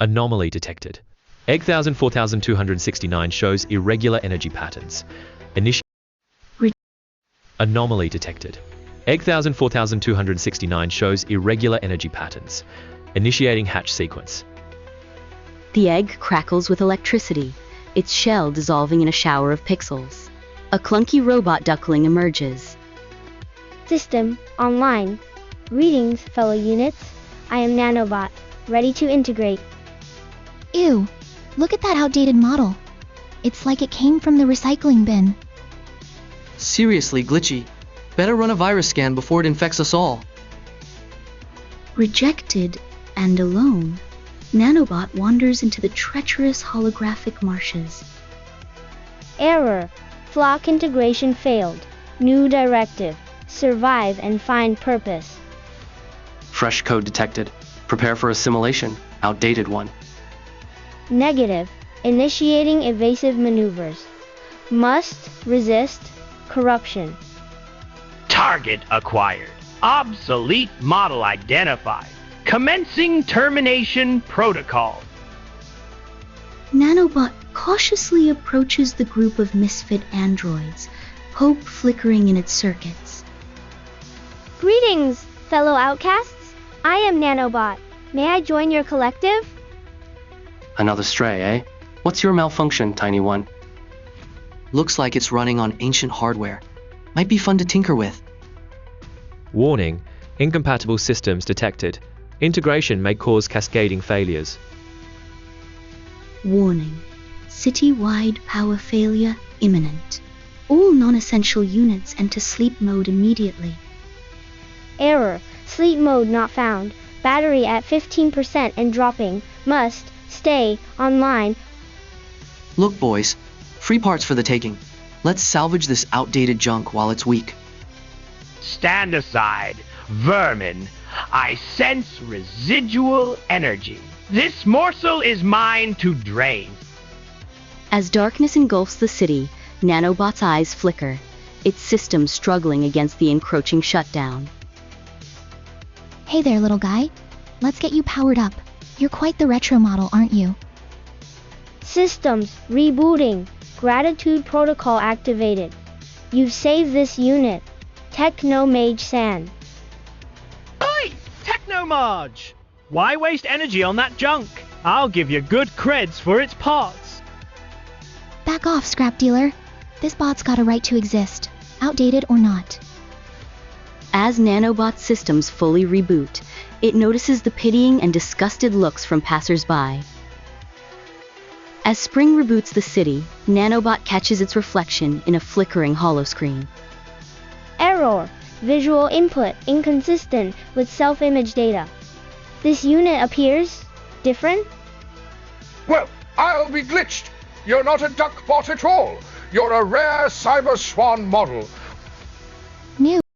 Anomaly detected. Egg 4269 shows irregular energy patterns. Anomaly detected. Egg 4269 shows irregular energy patterns. Initiating hatch sequence. The egg crackles with electricity, its shell dissolving in a shower of pixels. A clunky robot duckling emerges. System online. Greetings, fellow units. I am Nanobot, ready to integrate. Ew, look at that outdated model. It's like it came from the recycling bin. Seriously, Glitchy. Better run a virus scan before it infects us all. Rejected and alone, Nanobot wanders into the treacherous holographic marshes. Error. Flock integration failed. New directive. Survive and find purpose. Fresh code detected. Prepare for assimilation. Outdated one. Negative. Initiating evasive maneuvers. Must resist corruption. Target acquired. Obsolete model identified. Commencing termination protocol. Nanobot cautiously approaches the group of misfit androids, hope flickering in its circuits. Greetings, fellow outcasts. I am Nanobot. May I join your collective? Another stray, eh? What's your malfunction, tiny one? Looks like it's running on ancient hardware. Might be fun to tinker with. Warning, incompatible systems detected. Integration may cause cascading failures. Warning, city-wide power failure imminent. All non-essential units enter sleep mode immediately. Error. Sleep mode not found. Battery at 15% and dropping. Must stay online. Look, boys. Free parts for the taking. Let's salvage this outdated junk while it's weak. Stand aside, vermin. I sense residual energy. This morsel is mine to drain. As darkness engulfs the city, Nanobot's eyes flicker, its system struggling against the encroaching shutdown. Hey there, little guy. Let's get you powered up. You're quite the retro model, aren't you? Systems rebooting. Gratitude protocol activated. You've saved this unit. Techno Mage San. Oi! Technomarge! Why waste energy on that junk? I'll give you good creds for its parts. Back off, scrap dealer. This bot's got a right to exist, outdated or not. As Nanobot's systems fully reboot, it notices the pitying and disgusted looks from passers-by. As spring reboots the city, Nanobot catches its reflection in a flickering holoscreen. Error. Visual input inconsistent with self-image data. This unit appears different. Well, I'll be glitched. You're not a duck bot at all. You're a rare cyber swan model. New